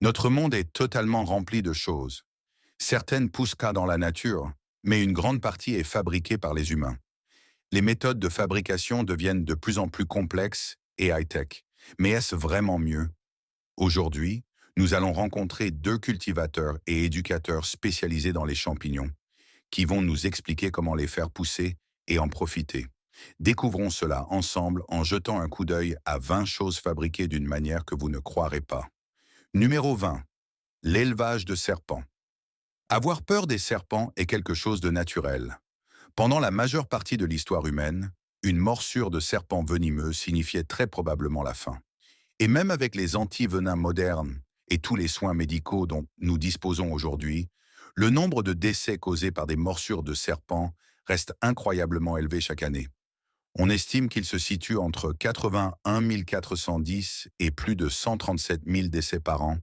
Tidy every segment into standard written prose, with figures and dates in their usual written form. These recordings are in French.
Notre monde est totalement rempli de choses. Certaines poussent qu'à dans la nature, mais une grande partie est fabriquée par les humains. Les méthodes de fabrication deviennent de plus en plus complexes et high-tech. Mais est-ce vraiment mieux? Aujourd'hui, nous allons rencontrer deux cultivateurs et éducateurs spécialisés dans les champignons, qui vont nous expliquer comment les faire pousser et en profiter. Découvrons cela ensemble en jetant un coup d'œil à 20 choses fabriquées d'une manière que vous ne croirez pas. Numéro 20. L'élevage de serpents. Avoir peur des serpents est quelque chose de naturel. Pendant la majeure partie de l'histoire humaine, une morsure de serpent venimeux signifiait très probablement la fin. Et même avec les antivenins modernes et tous les soins médicaux dont nous disposons aujourd'hui, le nombre de décès causés par des morsures de serpents reste incroyablement élevé chaque année. On estime qu'il se situe entre 81 410 et plus de 137 000 décès par an,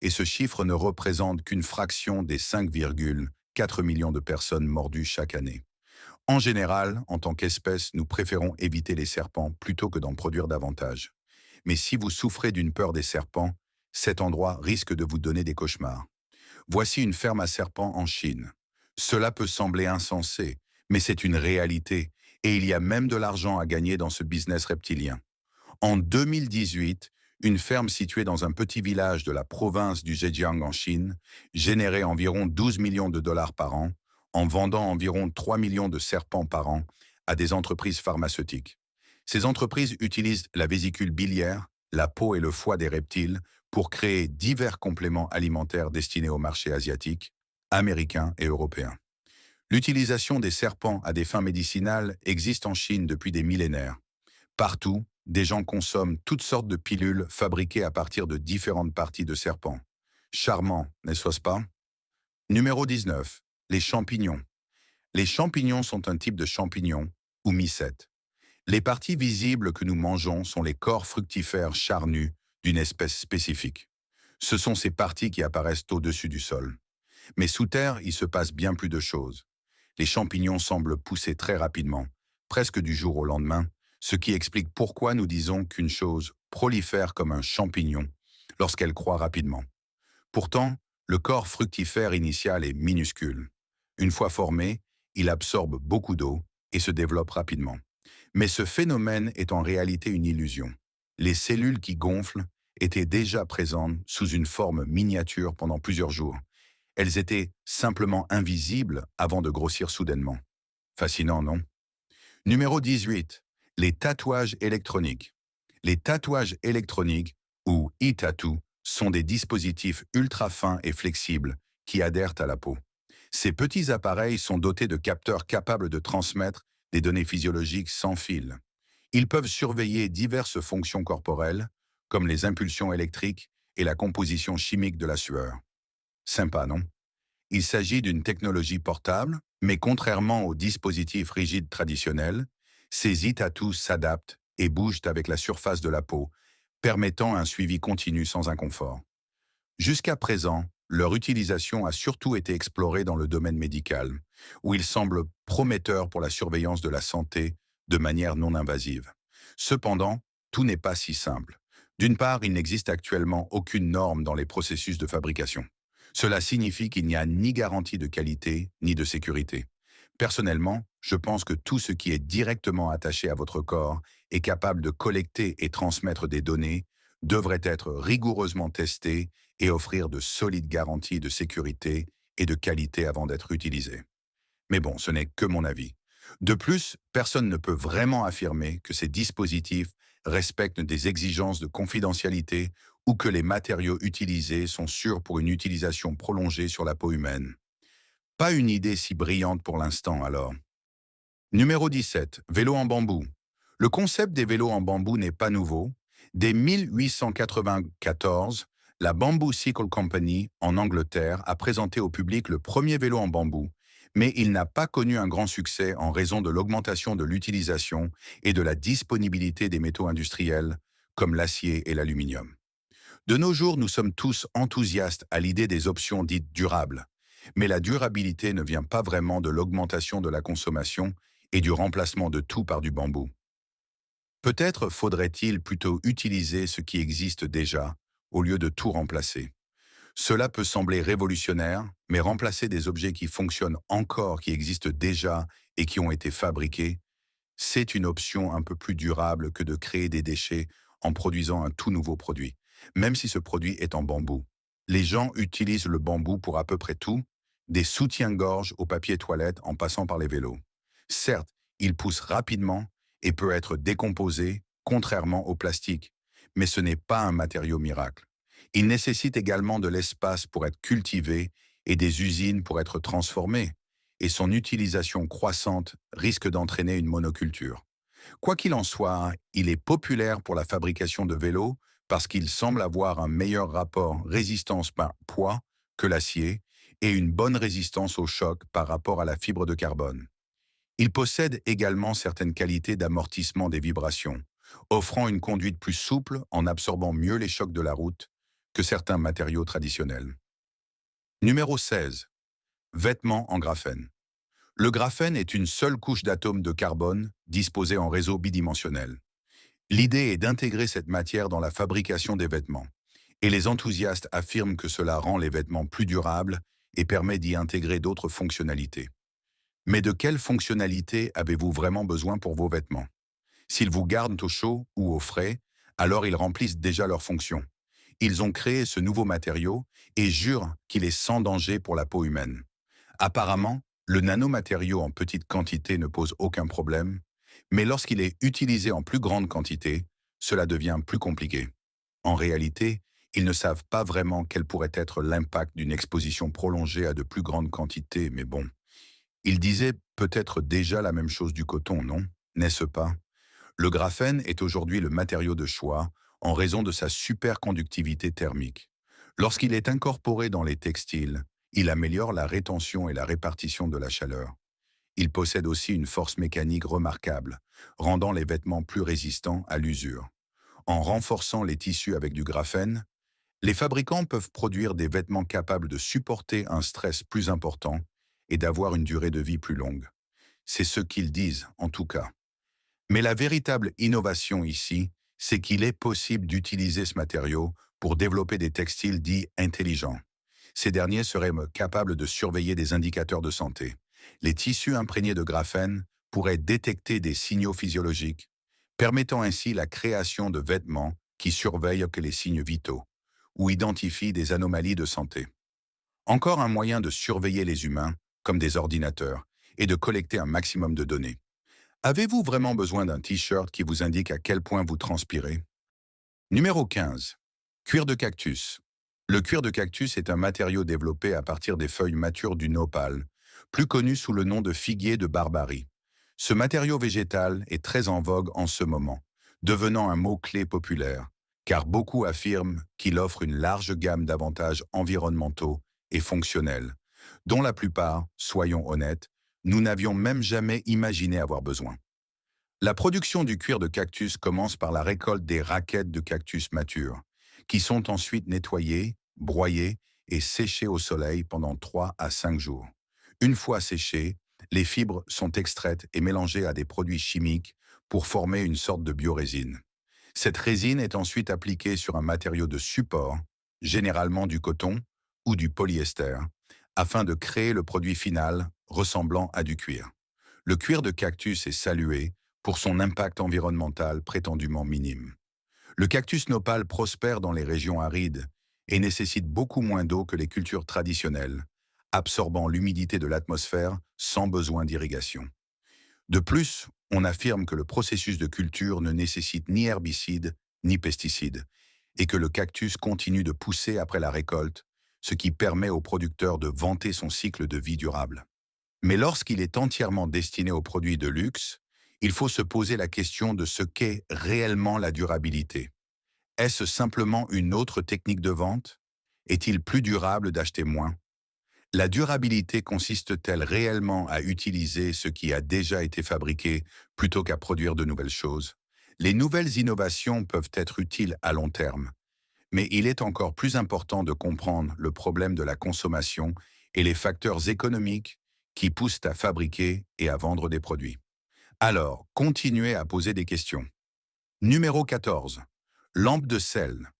et ce chiffre ne représente qu'une fraction des 5,4 millions de personnes mordues chaque année. En général, en tant qu'espèce, nous préférons éviter les serpents plutôt que d'en produire davantage. Mais si vous souffrez d'une peur des serpents, cet endroit risque de vous donner des cauchemars. Voici une ferme à serpents en Chine. Cela peut sembler insensé, mais c'est une réalité, et il y a même de l'argent à gagner dans ce business reptilien. En 2018, une ferme située dans un petit village de la province du Zhejiang en Chine générait environ 12 millions de dollars par an, en vendant environ 3 millions de serpents par an à des entreprises pharmaceutiques. Ces entreprises utilisent la vésicule biliaire, la peau et le foie des reptiles pour créer divers compléments alimentaires destinés au marché asiatique, américain et européen. L'utilisation des serpents à des fins médicinales existe en Chine depuis des millénaires. Partout, des gens consomment toutes sortes de pilules fabriquées à partir de différentes parties de serpents. Charmant, n'est-ce pas? Numéro 19. Les champignons. Les champignons sont un type de champignon, ou mycètes. Les parties visibles que nous mangeons sont les corps fructifères charnus d'une espèce spécifique. Ce sont ces parties qui apparaissent au-dessus du sol. Mais sous terre, il se passe bien plus de choses. Les champignons semblent pousser très rapidement, presque du jour au lendemain, ce qui explique pourquoi nous disons qu'une chose prolifère comme un champignon lorsqu'elle croît rapidement. Pourtant, le corps fructifère initial est minuscule. Une fois formé, il absorbe beaucoup d'eau et se développe rapidement. Mais ce phénomène est en réalité une illusion. Les cellules qui gonflent étaient déjà présentes sous une forme miniature pendant plusieurs jours. Elles étaient simplement invisibles avant de grossir soudainement. Fascinant, non? Numéro 18. Les tatouages électroniques. Les tatouages électroniques, ou e-tattoo, sont des dispositifs ultra fins et flexibles qui adhèrent à la peau. Ces petits appareils sont dotés de capteurs capables de transmettre des données physiologiques sans fil. Ils peuvent surveiller diverses fonctions corporelles, comme les impulsions électriques et la composition chimique de la sueur. Sympa, non? Il s'agit d'une technologie portable, mais contrairement aux dispositifs rigides traditionnels, ces e-tattoos s'adaptent et bougent avec la surface de la peau, permettant un suivi continu sans inconfort. Jusqu'à présent, leur utilisation a surtout été explorée dans le domaine médical, où il semble prometteur pour la surveillance de la santé de manière non invasive. Cependant, tout n'est pas si simple. D'une part, il n'existe actuellement aucune norme dans les processus de fabrication. Cela signifie qu'il n'y a ni garantie de qualité, ni de sécurité. Personnellement, je pense que tout ce qui est directement attaché à votre corps est capable de collecter et transmettre des données devrait être rigoureusement testé et offrir de solides garanties de sécurité et de qualité avant d'être utilisé. Mais bon, ce n'est que mon avis. De plus, personne ne peut vraiment affirmer que ces dispositifs respectent des exigences de confidentialité ou que les matériaux utilisés sont sûrs pour une utilisation prolongée sur la peau humaine. Pas une idée si brillante pour l'instant alors. Numéro 17. Vélo en bambou. Le concept des vélos en bambou n'est pas nouveau. Dès 1894, la Bamboo Cycle Company en Angleterre a présenté au public le premier vélo en bambou, mais il n'a pas connu un grand succès en raison de l'augmentation de l'utilisation et de la disponibilité des métaux industriels, comme l'acier et l'aluminium. De nos jours, nous sommes tous enthousiastes à l'idée des options dites durables, mais la durabilité ne vient pas vraiment de l'augmentation de la consommation et du remplacement de tout par du bambou. Peut-être faudrait-il plutôt utiliser ce qui existe déjà, au lieu de tout remplacer. Cela peut sembler révolutionnaire, mais remplacer des objets qui fonctionnent encore, qui existent déjà et qui ont été fabriqués, c'est une option un peu plus durable que de créer des déchets en produisant un tout nouveau produit, même si ce produit est en bambou. Les gens utilisent le bambou pour à peu près tout, des soutiens-gorge au papier toilette en passant par les vélos. Certes, il pousse rapidement et peut être décomposé, contrairement au plastique, mais ce n'est pas un matériau miracle. Il nécessite également de l'espace pour être cultivé et des usines pour être transformé, et son utilisation croissante risque d'entraîner une monoculture. Quoi qu'il en soit, il est populaire pour la fabrication de vélos parce qu'il semble avoir un meilleur rapport résistance par poids que l'acier et une bonne résistance au choc par rapport à la fibre de carbone. Il possède également certaines qualités d'amortissement des vibrations, offrant une conduite plus souple en absorbant mieux les chocs de la route que certains matériaux traditionnels. Numéro 16. Vêtements en graphène. Le graphène est une seule couche d'atomes de carbone disposée en réseau bidimensionnel. L'idée est d'intégrer cette matière dans la fabrication des vêtements, et les enthousiastes affirment que cela rend les vêtements plus durables et permet d'y intégrer d'autres fonctionnalités. Mais de quelles fonctionnalités avez-vous vraiment besoin pour vos vêtements? S'ils vous gardent au chaud ou au frais, alors ils remplissent déjà leur fonction. Ils ont créé ce nouveau matériau et jurent qu'il est sans danger pour la peau humaine. Apparemment, le nanomatériau en petite quantité ne pose aucun problème, mais lorsqu'il est utilisé en plus grande quantité, cela devient plus compliqué. En réalité, ils ne savent pas vraiment quel pourrait être l'impact d'une exposition prolongée à de plus grandes quantités, mais bon. Ils disaient peut-être déjà la même chose du coton, non? N'est-ce pas? Le graphène est aujourd'hui le matériau de choix en raison de sa superconductivité thermique. Lorsqu'il est incorporé dans les textiles, il améliore la rétention et la répartition de la chaleur. Il possède aussi une force mécanique remarquable, rendant les vêtements plus résistants à l'usure. En renforçant les tissus avec du graphène, les fabricants peuvent produire des vêtements capables de supporter un stress plus important et d'avoir une durée de vie plus longue. C'est ce qu'ils disent, en tout cas. Mais la véritable innovation ici, c'est qu'il est possible d'utiliser ce matériau pour développer des textiles dits intelligents. Ces derniers seraient capables de surveiller des indicateurs de santé. Les tissus imprégnés de graphène pourraient détecter des signaux physiologiques, permettant ainsi la création de vêtements qui surveillent que les signes vitaux ou identifient des anomalies de santé. Encore un moyen de surveiller les humains, comme des ordinateurs, et de collecter un maximum de données. Avez-vous vraiment besoin d'un t-shirt qui vous indique à quel point vous transpirez? Numéro 15. Cuir de cactus. Le cuir de cactus est un matériau développé à partir des feuilles matures du nopal, plus connu sous le nom de figuier de Barbarie. Ce matériau végétal est très en vogue en ce moment, devenant un mot-clé populaire, car beaucoup affirment qu'il offre une large gamme d'avantages environnementaux et fonctionnels, dont la plupart, soyons honnêtes, nous n'avions même jamais imaginé avoir besoin. La production du cuir de cactus commence par la récolte des raquettes de cactus matures, qui sont ensuite nettoyées, broyées et séchées au soleil pendant 3 à 5 jours. Une fois séchées, les fibres sont extraites et mélangées à des produits chimiques pour former une sorte de biorésine. Cette résine est ensuite appliquée sur un matériau de support, généralement du coton ou du polyester, afin de créer le produit final ressemblant à du cuir. Le cuir de cactus est salué pour son impact environnemental prétendument minime. Le cactus nopal prospère dans les régions arides et nécessite beaucoup moins d'eau que les cultures traditionnelles, absorbant l'humidité de l'atmosphère sans besoin d'irrigation. De plus, on affirme que le processus de culture ne nécessite ni herbicides ni pesticides, et que le cactus continue de pousser après la récolte, ce qui permet au producteur de vanter son cycle de vie durable. Mais lorsqu'il est entièrement destiné aux produits de luxe, il faut se poser la question de ce qu'est réellement la durabilité. Est-ce simplement une autre technique de vente? Est-il plus durable d'acheter moins? La durabilité consiste-t-elle réellement à utiliser ce qui a déjà été fabriqué plutôt qu'à produire de nouvelles choses? Les nouvelles innovations peuvent être utiles à long terme, mais il est encore plus important de comprendre le problème de la consommation et les facteurs économiques qui poussent à fabriquer et à vendre des produits. Alors, continuez à poser des questions. Numéro 14. Lampe de sel.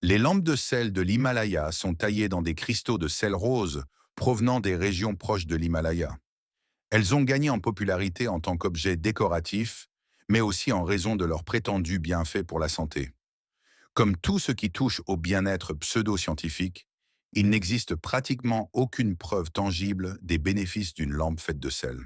Les lampes de sel de l'Himalaya sont taillées dans des cristaux de sel rose provenant des régions proches de l'Himalaya. Elles ont gagné en popularité en tant qu'objet décoratif, mais aussi en raison de leurs prétendus bienfaits pour la santé. Comme tout ce qui touche au bien-être pseudo-scientifique, il n'existe pratiquement aucune preuve tangible des bénéfices d'une lampe faite de sel.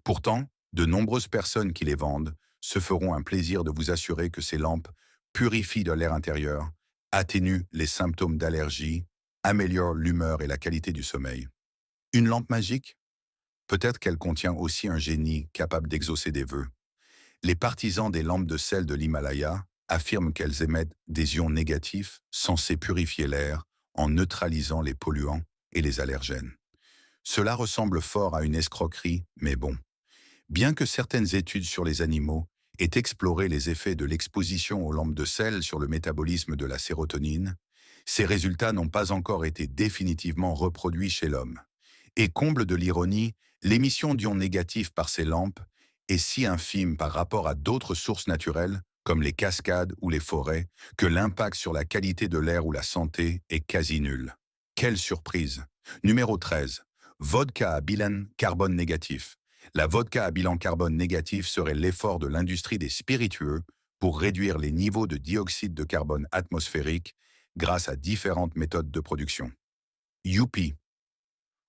Pourtant, de nombreuses personnes qui les vendent se feront un plaisir de vous assurer que ces lampes purifient de l'air intérieur, atténuent les symptômes d'allergie, améliorent l'humeur et la qualité du sommeil. Une lampe magique? Peut-être qu'elle contient aussi un génie capable d'exaucer des vœux. Les partisans des lampes de sel de l'Himalaya affirment qu'elles émettent des ions négatifs censés purifier l'air en neutralisant les polluants et les allergènes. Cela ressemble fort à une escroquerie, mais bon. Bien que certaines études sur les animaux aient exploré les effets de l'exposition aux lampes de sel sur le métabolisme de la sérotonine, ces résultats n'ont pas encore été définitivement reproduits chez l'homme. Et comble de l'ironie, l'émission d'ions négatifs par ces lampes est si infime par rapport à d'autres sources naturelles, comme les cascades ou les forêts, que l'impact sur la qualité de l'air ou la santé est quasi nul. Quelle surprise! Numéro 13. Vodka à bilan carbone négatif. La vodka à bilan carbone négatif serait l'effort de l'industrie des spiritueux pour réduire les niveaux de dioxyde de carbone atmosphérique grâce à différentes méthodes de production. Youpi!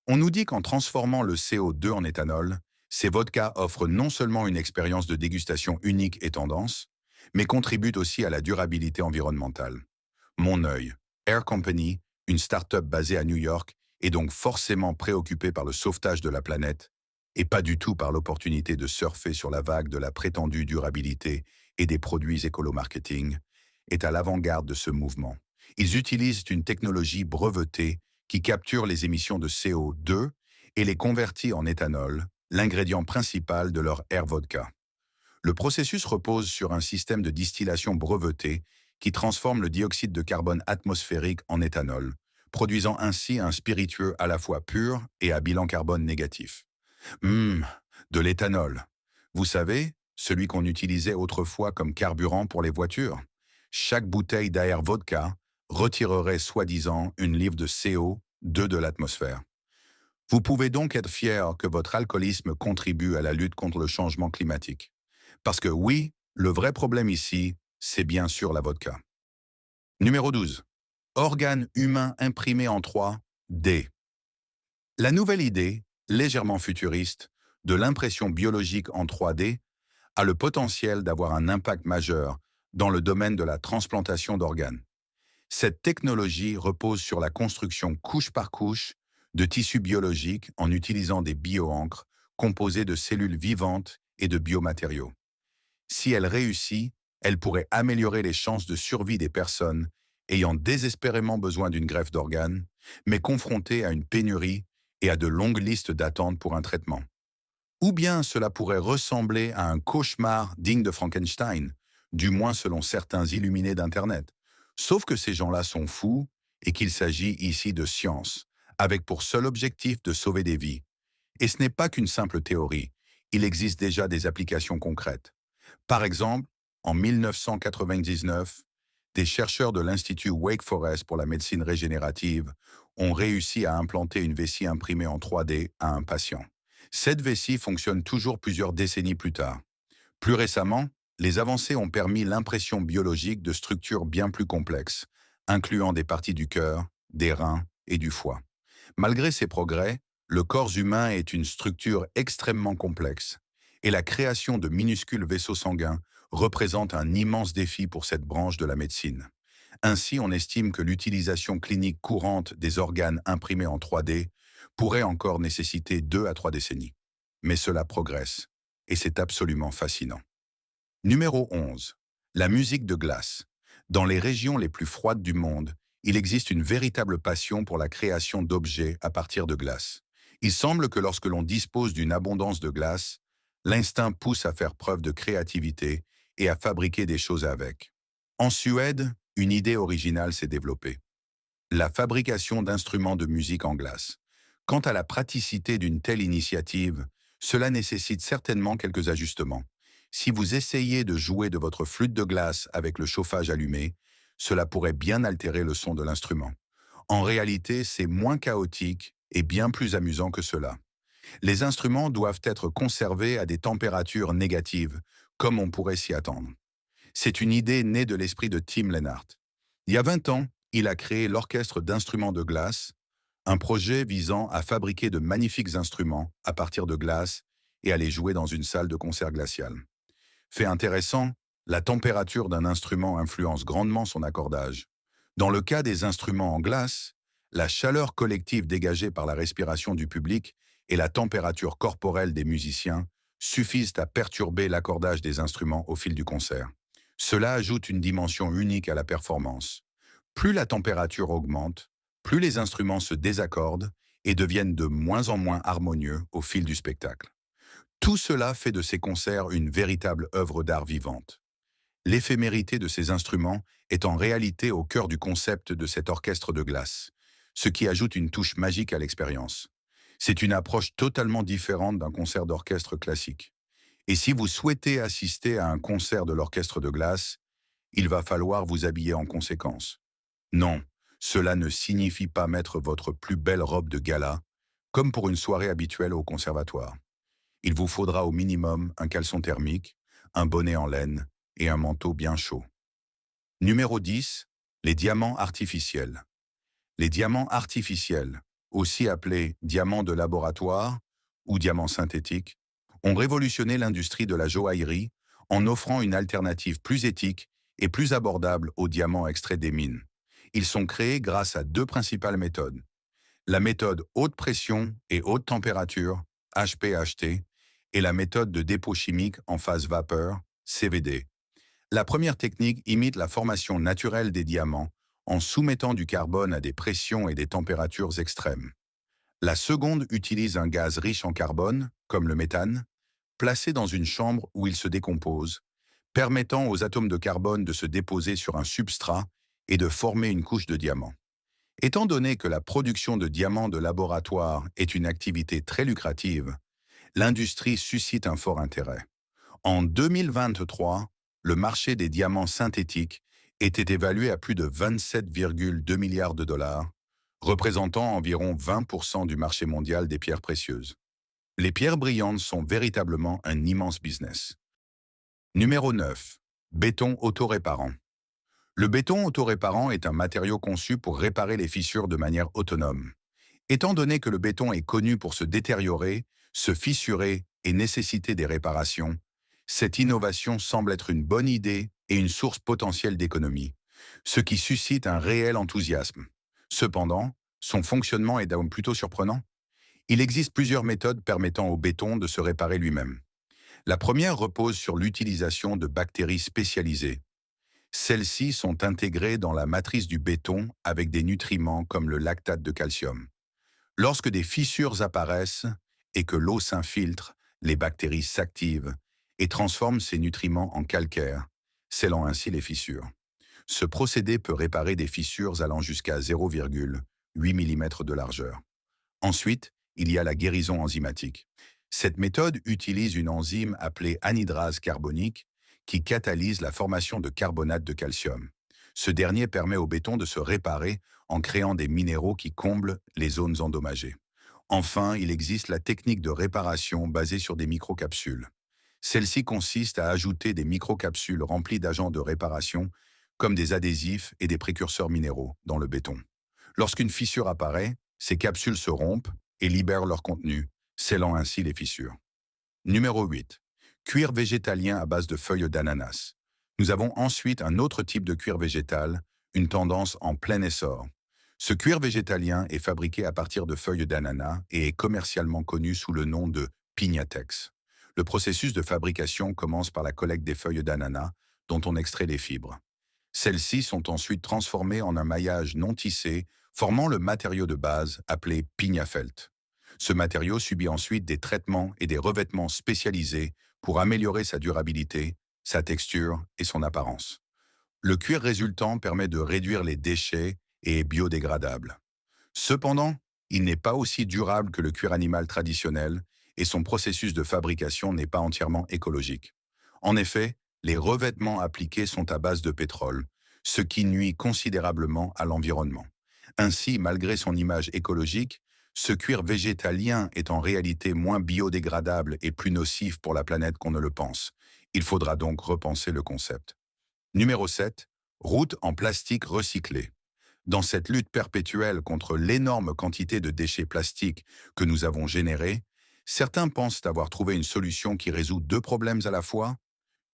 On nous dit qu'en transformant le CO2 en éthanol, ces vodkas offrent non seulement une expérience de dégustation unique et tendance, mais contribuent aussi à la durabilité environnementale. Mon œil, Air Company, une start-up basée à New York, est donc forcément préoccupée par le sauvetage de la planète, et pas du tout par l'opportunité de surfer sur la vague de la prétendue durabilité et des produits écolo-marketing, est à l'avant-garde de ce mouvement. Ils utilisent une technologie brevetée qui capture les émissions de CO2 et les convertit en éthanol, l'ingrédient principal de leur Air Vodka. Le processus repose sur un système de distillation breveté qui transforme le dioxyde de carbone atmosphérique en éthanol, produisant ainsi un spiritueux à la fois pur et à bilan carbone négatif. Hum, de l'éthanol. Vous savez, celui qu'on utilisait autrefois comme carburant pour les voitures. Chaque bouteille d'Air Vodka retirerait soi-disant une livre de CO2 de l'atmosphère. Vous pouvez donc être fier que votre alcoolisme contribue à la lutte contre le changement climatique. Parce que oui, le vrai problème ici, c'est bien sûr la vodka. Numéro 12. Organes humains imprimés en 3D. La nouvelle idée, légèrement futuriste, de l'impression biologique en 3D a le potentiel d'avoir un impact majeur dans le domaine de la transplantation d'organes. Cette technologie repose sur la construction couche par couche de tissus biologiques en utilisant des bioencres composés de cellules vivantes et de biomatériaux. Si elle réussit, elle pourrait améliorer les chances de survie des personnes ayant désespérément besoin d'une greffe d'organes, mais confrontées à une pénurie et à de longues listes d'attente pour un traitement. Ou bien cela pourrait ressembler à un cauchemar digne de Frankenstein, du moins selon certains illuminés d'Internet. Sauf que ces gens-là sont fous et qu'il s'agit ici de science, avec pour seul objectif de sauver des vies. Et ce n'est pas qu'une simple théorie, il existe déjà des applications concrètes. Par exemple, en 1999, des chercheurs de l'Institut Wake Forest pour la médecine régénérative ont réussi à implanter une vessie imprimée en 3D à un patient. Cette vessie fonctionne toujours plusieurs décennies plus tard. Plus récemment, les avancées ont permis l'impression biologique de structures bien plus complexes, incluant des parties du cœur, des reins et du foie. Malgré ces progrès, le corps humain est une structure extrêmement complexe, et la création de minuscules vaisseaux sanguins représente un immense défi pour cette branche de la médecine. Ainsi, on estime que l'utilisation clinique courante des organes imprimés en 3D pourrait encore nécessiter 2 à 3 décennies. Mais cela progresse, et c'est absolument fascinant. Numéro 11. La musique de glace. Dans les régions les plus froides du monde, il existe une véritable passion pour la création d'objets à partir de glace. Il semble que lorsque l'on dispose d'une abondance de glace, l'instinct pousse à faire preuve de créativité et à fabriquer des choses avec. En Suède, une idée originale s'est développée. La fabrication d'instruments de musique en glace. Quant à la praticité d'une telle initiative, cela nécessite certainement quelques ajustements. Si vous essayez de jouer de votre flûte de glace avec le chauffage allumé, cela pourrait bien altérer le son de l'instrument. En réalité, c'est moins chaotique et bien plus amusant que cela. Les instruments doivent être conservés à des températures négatives, comme on pourrait s'y attendre. C'est une idée née de l'esprit de Tim Lennart. Il y a 20 ans, il a créé l'Orchestre d'instruments de glace, un projet visant à fabriquer de magnifiques instruments à partir de glace et à les jouer dans une salle de concert glaciale. Fait intéressant, la température d'un instrument influence grandement son accordage. Dans le cas des instruments en glace, la chaleur collective dégagée par la respiration du public et la température corporelle des musiciens suffisent à perturber l'accordage des instruments au fil du concert. Cela ajoute une dimension unique à la performance. Plus la température augmente, plus les instruments se désaccordent et deviennent de moins en moins harmonieux au fil du spectacle. Tout cela fait de ces concerts une véritable œuvre d'art vivante. L'éphémérité de ces instruments est en réalité au cœur du concept de cet orchestre de glace, ce qui ajoute une touche magique à l'expérience. C'est une approche totalement différente d'un concert d'orchestre classique. Et si vous souhaitez assister à un concert de l'orchestre de glace, il va falloir vous habiller en conséquence. Non, cela ne signifie pas mettre votre plus belle robe de gala, comme pour une soirée habituelle au conservatoire. Il vous faudra au minimum un caleçon thermique, un bonnet en laine et un manteau bien chaud. Numéro 10. Les diamants artificiels. Les diamants artificiels, aussi appelés diamants de laboratoire ou diamants synthétiques, ont révolutionné l'industrie de la joaillerie en offrant une alternative plus éthique et plus abordable aux diamants extraits des mines. Ils sont créés grâce à deux principales méthodes. La méthode haute pression et haute température, HPHT, et la méthode de dépôt chimique en phase vapeur, CVD. La première technique imite la formation naturelle des diamants en soumettant du carbone à des pressions et des températures extrêmes. La seconde utilise un gaz riche en carbone, comme le méthane, placé dans une chambre où il se décompose, permettant aux atomes de carbone de se déposer sur un substrat et de former une couche de diamants. Étant donné que la production de diamants de laboratoire est une activité très lucrative, l'industrie suscite un fort intérêt. En 2023, le marché des diamants synthétiques était évalué à plus de 27,2 milliards de dollars, représentant environ 20% du marché mondial des pierres précieuses. Les pierres brillantes sont véritablement un immense business. Numéro 9. Béton autoréparant. Le béton autoréparant est un matériau conçu pour réparer les fissures de manière autonome. Étant donné que le béton est connu pour se détériorer, se fissurer et nécessiter des réparations, cette innovation semble être une bonne idée et une source potentielle d'économie, ce qui suscite un réel enthousiasme. Cependant, son fonctionnement est donc plutôt surprenant. Il existe plusieurs méthodes permettant au béton de se réparer lui-même. La première repose sur l'utilisation de bactéries spécialisées. Celles-ci sont intégrées dans la matrice du béton avec des nutriments comme le lactate de calcium. Lorsque des fissures apparaissent et que l'eau s'infiltre, les bactéries s'activent et transforment ces nutriments en calcaire, scellant ainsi les fissures. Ce procédé peut réparer des fissures allant jusqu'à 0,8 mm de largeur. Ensuite, il y a la guérison enzymatique. Cette méthode utilise une enzyme appelée anhydrase carbonique qui catalyse la formation de carbonate de calcium. Ce dernier permet au béton de se réparer en créant des minéraux qui comblent les zones endommagées. Enfin, il existe la technique de réparation basée sur des microcapsules. Celle-ci consiste à ajouter des microcapsules remplies d'agents de réparation, comme des adhésifs et des précurseurs minéraux, dans le béton. Lorsqu'une fissure apparaît, ces capsules se rompent et libèrent leur contenu, scellant ainsi les fissures. Numéro 8. Cuir végétalien à base de feuilles d'ananas. Nous avons ensuite un autre type de cuir végétal, une tendance en plein essor. Ce cuir végétalien est fabriqué à partir de feuilles d'ananas et est commercialement connu sous le nom de Pignatex. Le processus de fabrication commence par la collecte des feuilles d'ananas, dont on extrait les fibres. Celles-ci sont ensuite transformées en un maillage non tissé, formant le matériau de base appelé Pignafelt. Ce matériau subit ensuite des traitements et des revêtements spécialisés pour améliorer sa durabilité, sa texture et son apparence. Le cuir résultant permet de réduire les déchets et est biodégradable. Cependant, il n'est pas aussi durable que le cuir animal traditionnel et son processus de fabrication n'est pas entièrement écologique. En effet, les revêtements appliqués sont à base de pétrole, ce qui nuit considérablement à l'environnement. Ainsi, malgré son image écologique, ce cuir végétalien est en réalité moins biodégradable et plus nocif pour la planète qu'on ne le pense. Il faudra donc repenser le concept. Numéro 7. Route en plastique recyclé. Dans cette lutte perpétuelle contre l'énorme quantité de déchets plastiques que nous avons générés, certains pensent avoir trouvé une solution qui résout deux problèmes à la fois: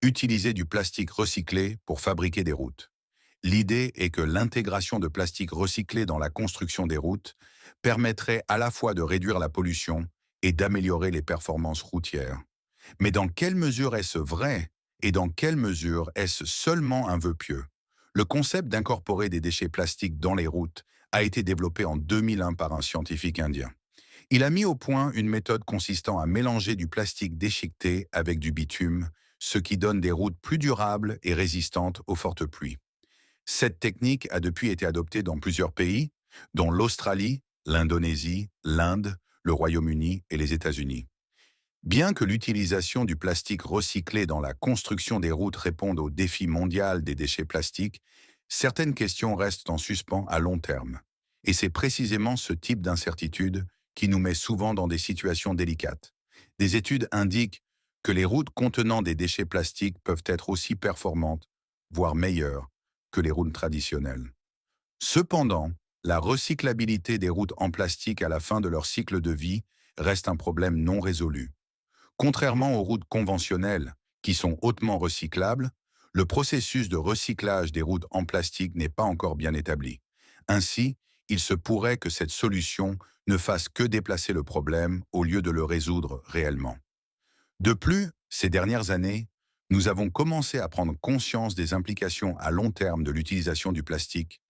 utiliser du plastique recyclé pour fabriquer des routes. L'idée est que l'intégration de plastique recyclé dans la construction des routes permettrait à la fois de réduire la pollution et d'améliorer les performances routières. Mais dans quelle mesure est-ce vrai et dans quelle mesure est-ce seulement un vœu pieux? Le concept d'incorporer des déchets plastiques dans les routes a été développé en 2001 par un scientifique indien. Il a mis au point une méthode consistant à mélanger du plastique déchiqueté avec du bitume, ce qui donne des routes plus durables et résistantes aux fortes pluies. Cette technique a depuis été adoptée dans plusieurs pays, dont l'Australie, l'Indonésie, l'Inde, le Royaume-Uni et les États-Unis. Bien que l'utilisation du plastique recyclé dans la construction des routes réponde au défi mondial des déchets plastiques, certaines questions restent en suspens à long terme. Et c'est précisément ce type d'incertitude qui nous met souvent dans des situations délicates. Des études indiquent que les routes contenant des déchets plastiques peuvent être aussi performantes, voire meilleures, que les routes traditionnelles. Cependant, la recyclabilité des routes en plastique à la fin de leur cycle de vie reste un problème non résolu. Contrairement aux routes conventionnelles, qui sont hautement recyclables, le processus de recyclage des routes en plastique n'est pas encore bien établi. Ainsi, il se pourrait que cette solution ne fasse que déplacer le problème au lieu de le résoudre réellement. De plus, ces dernières années, nous avons commencé à prendre conscience des implications à long terme de l'utilisation du plastique,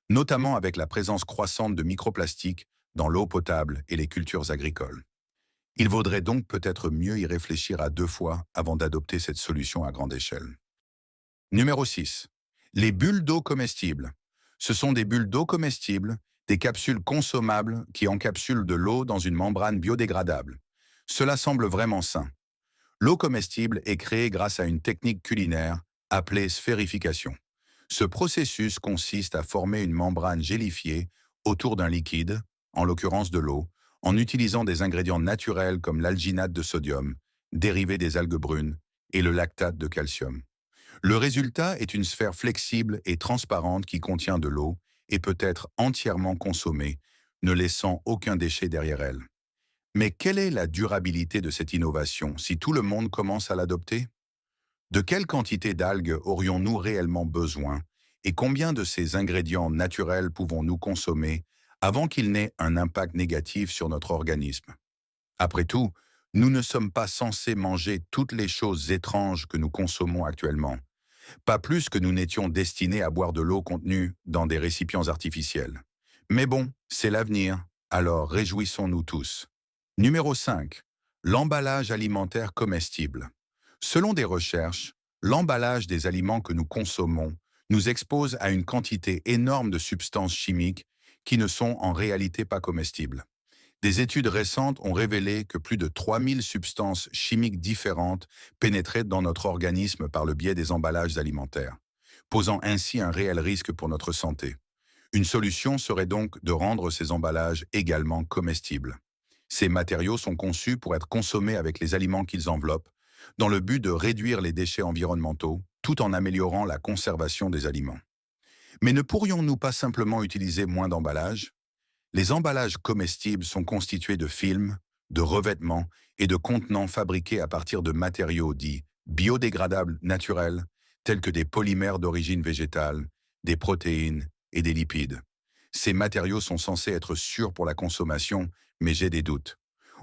notamment avec la présence croissante de microplastiques dans l'eau potable et les cultures agricoles. Il vaudrait donc peut-être mieux y réfléchir à deux fois avant d'adopter cette solution à grande échelle. Numéro 6. Les bulles d'eau comestibles. Ce sont des bulles d'eau comestibles, des capsules consommables qui encapsulent de l'eau dans une membrane biodégradable. Cela semble vraiment sain. L'eau comestible est créée grâce à une technique culinaire appelée sphérification. Ce processus consiste à former une membrane gélifiée autour d'un liquide, en l'occurrence de l'eau, en utilisant des ingrédients naturels comme l'alginate de sodium, dérivé des algues brunes, et le lactate de calcium. Le résultat est une sphère flexible et transparente qui contient de l'eau et peut être entièrement consommée, ne laissant aucun déchet derrière elle. Mais quelle est la durabilité de cette innovation si tout le monde commence à l'adopter? De quelle quantité d'algues aurions-nous réellement besoin et combien de ces ingrédients naturels pouvons-nous consommer avant qu'ils n'aient un impact négatif sur notre organisme? Après tout, nous ne sommes pas censés manger toutes les choses étranges que nous consommons actuellement, pas plus que nous n'étions destinés à boire de l'eau contenue dans des récipients artificiels. Mais bon, c'est l'avenir, alors réjouissons-nous tous. Numéro 5. L'emballage alimentaire comestible. Selon des recherches, l'emballage des aliments que nous consommons nous expose à une quantité énorme de substances chimiques qui ne sont en réalité pas comestibles. Des études récentes ont révélé que plus de 3000 substances chimiques différentes pénétraient dans notre organisme par le biais des emballages alimentaires, posant ainsi un réel risque pour notre santé. Une solution serait donc de rendre ces emballages également comestibles. Ces matériaux sont conçus pour être consommés avec les aliments qu'ils enveloppent, dans le but de réduire les déchets environnementaux, tout en améliorant la conservation des aliments. Mais ne pourrions-nous pas simplement utiliser moins d'emballages? Les emballages comestibles sont constitués de films, de revêtements et de contenants fabriqués à partir de matériaux dits biodégradables naturels, tels que des polymères d'origine végétale, des protéines et des lipides. Ces matériaux sont censés être sûrs pour la consommation, mais j'ai des doutes.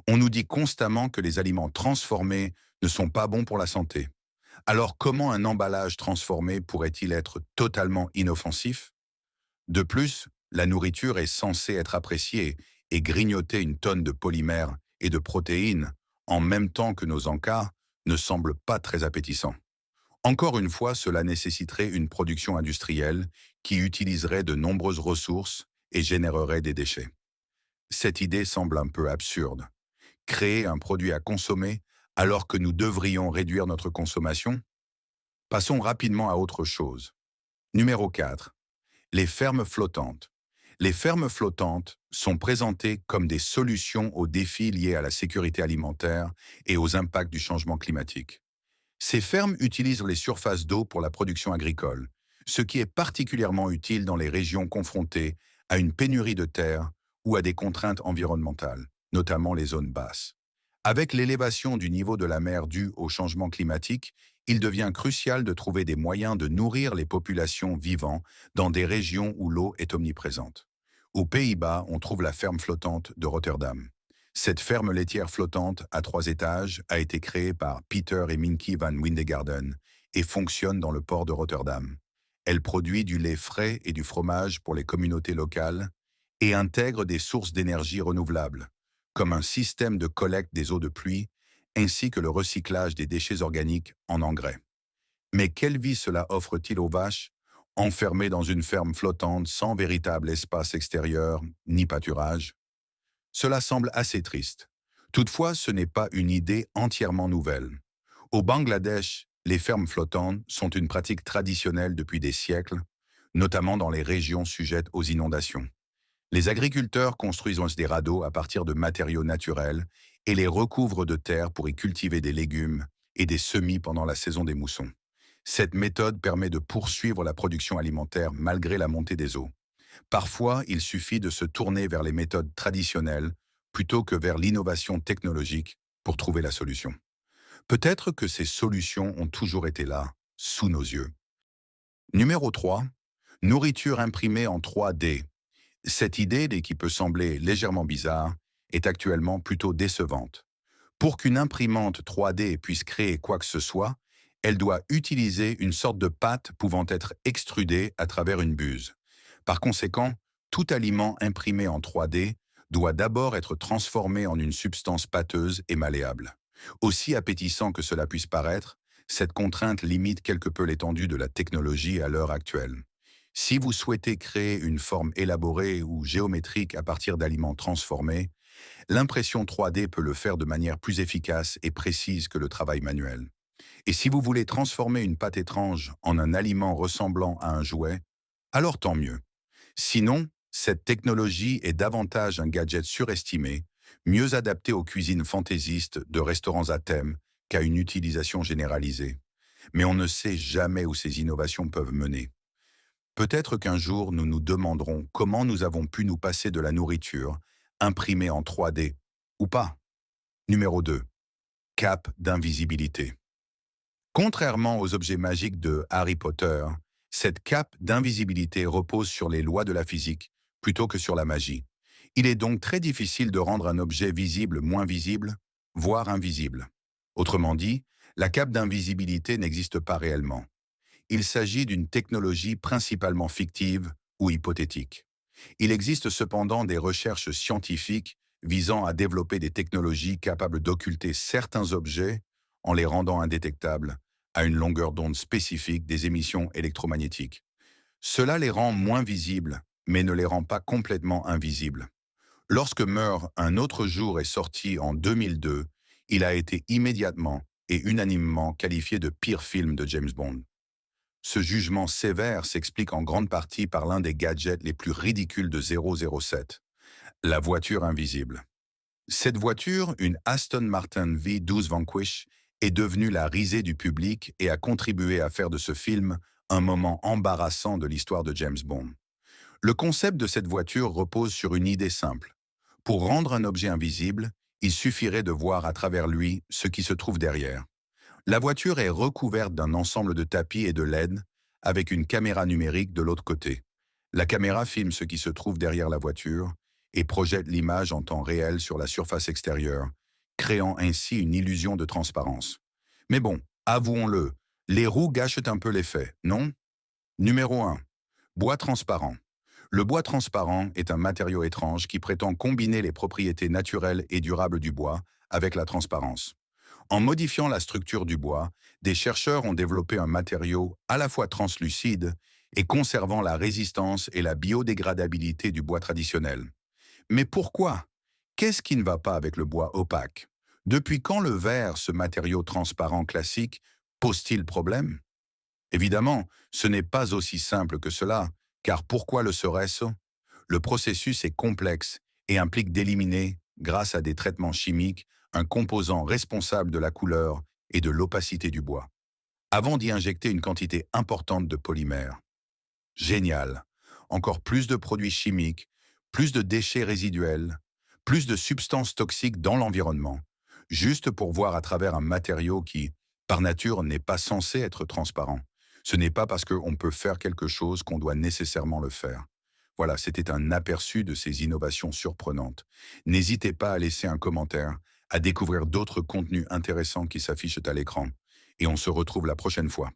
On nous dit constamment que les aliments transformés ne sont pas bons pour la santé. Alors comment un emballage transformé pourrait-il être totalement inoffensif? De plus, la nourriture est censée être appréciée et grignoter une tonne de polymères et de protéines en même temps que nos encas ne semble pas très appétissant. Encore une fois, cela nécessiterait une production industrielle qui utiliserait de nombreuses ressources et générerait des déchets. Cette idée semble un peu absurde. Créer un produit à consommer alors que nous devrions réduire notre consommation? Passons rapidement à autre chose. Numéro 4. Les fermes flottantes. Les fermes flottantes sont présentées comme des solutions aux défis liés à la sécurité alimentaire et aux impacts du changement climatique. Ces fermes utilisent les surfaces d'eau pour la production agricole, ce qui est particulièrement utile dans les régions confrontées à une pénurie de terre ou à des contraintes environnementales, notamment les zones basses. Avec l'élévation du niveau de la mer due au changement climatique, il devient crucial de trouver des moyens de nourrir les populations vivant dans des régions où l'eau est omniprésente. Aux Pays-Bas, on trouve la ferme flottante de Rotterdam. Cette ferme laitière flottante à 3 étages a été créée par Peter et Minky van Windegarden et fonctionne dans le port de Rotterdam. Elle produit du lait frais et du fromage pour les communautés locales et intègre des sources d'énergie renouvelables, comme un système de collecte des eaux de pluie ainsi que le recyclage des déchets organiques en engrais. Mais quelle vie cela offre-t-il aux vaches, enfermées dans une ferme flottante sans véritable espace extérieur ni pâturage? Cela semble assez triste. Toutefois, ce n'est pas une idée entièrement nouvelle. Au Bangladesh, les fermes flottantes sont une pratique traditionnelle depuis des siècles, notamment dans les régions sujettes aux inondations. Les agriculteurs construisent des radeaux à partir de matériaux naturels et les recouvrent de terre pour y cultiver des légumes et des semis pendant la saison des moussons. Cette méthode permet de poursuivre la production alimentaire malgré la montée des eaux. Parfois, il suffit de se tourner vers les méthodes traditionnelles plutôt que vers l'innovation technologique pour trouver la solution. Peut-être que ces solutions ont toujours été là, sous nos yeux. Numéro 3. Nourriture imprimée en 3D. Cette idée, qui peut sembler légèrement bizarre, est actuellement plutôt décevante. Pour qu'une imprimante 3D puisse créer quoi que ce soit, elle doit utiliser une sorte de pâte pouvant être extrudée à travers une buse. Par conséquent, tout aliment imprimé en 3D doit d'abord être transformé en une substance pâteuse et malléable. Aussi appétissant que cela puisse paraître, cette contrainte limite quelque peu l'étendue de la technologie à l'heure actuelle. Si vous souhaitez créer une forme élaborée ou géométrique à partir d'aliments transformés, l'impression 3D peut le faire de manière plus efficace et précise que le travail manuel. Et si vous voulez transformer une pâte étrange en un aliment ressemblant à un jouet, alors tant mieux. Sinon, cette technologie est davantage un gadget surestimé, mieux adapté aux cuisines fantaisistes de restaurants à thème qu'à une utilisation généralisée. Mais on ne sait jamais où ces innovations peuvent mener. Peut-être qu'un jour nous nous demanderons comment nous avons pu nous passer de la nourriture, imprimée en 3D, ou pas. Numéro 2. Cape d'invisibilité. Contrairement aux objets magiques de Harry Potter, cette cape d'invisibilité repose sur les lois de la physique plutôt que sur la magie. Il est donc très difficile de rendre un objet visible moins visible, voire invisible. Autrement dit, la cape d'invisibilité n'existe pas réellement. Il s'agit d'une technologie principalement fictive ou hypothétique. Il existe cependant des recherches scientifiques visant à développer des technologies capables d'occulter certains objets en les rendant indétectables à une longueur d'onde spécifique des émissions électromagnétiques. Cela les rend moins visibles, mais ne les rend pas complètement invisibles. Lorsque Meurt un autre jour est sorti en 2002, il a été immédiatement et unanimement qualifié de pire film de James Bond. Ce jugement sévère s'explique en grande partie par l'un des gadgets les plus ridicules de 007, la voiture invisible. Cette voiture, une Aston Martin V12 Vanquish, est devenue la risée du public et a contribué à faire de ce film un moment embarrassant de l'histoire de James Bond. Le concept de cette voiture repose sur une idée simple. Pour rendre un objet invisible, il suffirait de voir à travers lui ce qui se trouve derrière. La voiture est recouverte d'un ensemble de tapis et de LED avec une caméra numérique de l'autre côté. La caméra filme ce qui se trouve derrière la voiture et projette l'image en temps réel sur la surface extérieure, créant ainsi une illusion de transparence. Mais bon, avouons-le, les roues gâchent un peu l'effet, non? Numéro 1. Bois transparent. Le bois transparent est un matériau étrange qui prétend combiner les propriétés naturelles et durables du bois avec la transparence. En modifiant la structure du bois, des chercheurs ont développé un matériau à la fois translucide et conservant la résistance et la biodégradabilité du bois traditionnel. Mais pourquoi? Qu'est-ce qui ne va pas avec le bois opaque? Depuis quand le verre, ce matériau transparent classique, pose-t-il problème? Évidemment, ce n'est pas aussi simple que cela, car pourquoi le serait-ce? Le processus est complexe et implique d'éliminer, grâce à des traitements chimiques, un composant responsable de la couleur et de l'opacité du bois, avant d'y injecter une quantité importante de polymères. Génial! Encore plus de produits chimiques, plus de déchets résiduels, plus de substances toxiques dans l'environnement, juste pour voir à travers un matériau qui, par nature, n'est pas censé être transparent. Ce n'est pas parce qu'on peut faire quelque chose qu'on doit nécessairement le faire. Voilà, c'était un aperçu de ces innovations surprenantes. N'hésitez pas à laisser un commentaire, à découvrir d'autres contenus intéressants qui s'affichent à l'écran. Et on se retrouve la prochaine fois.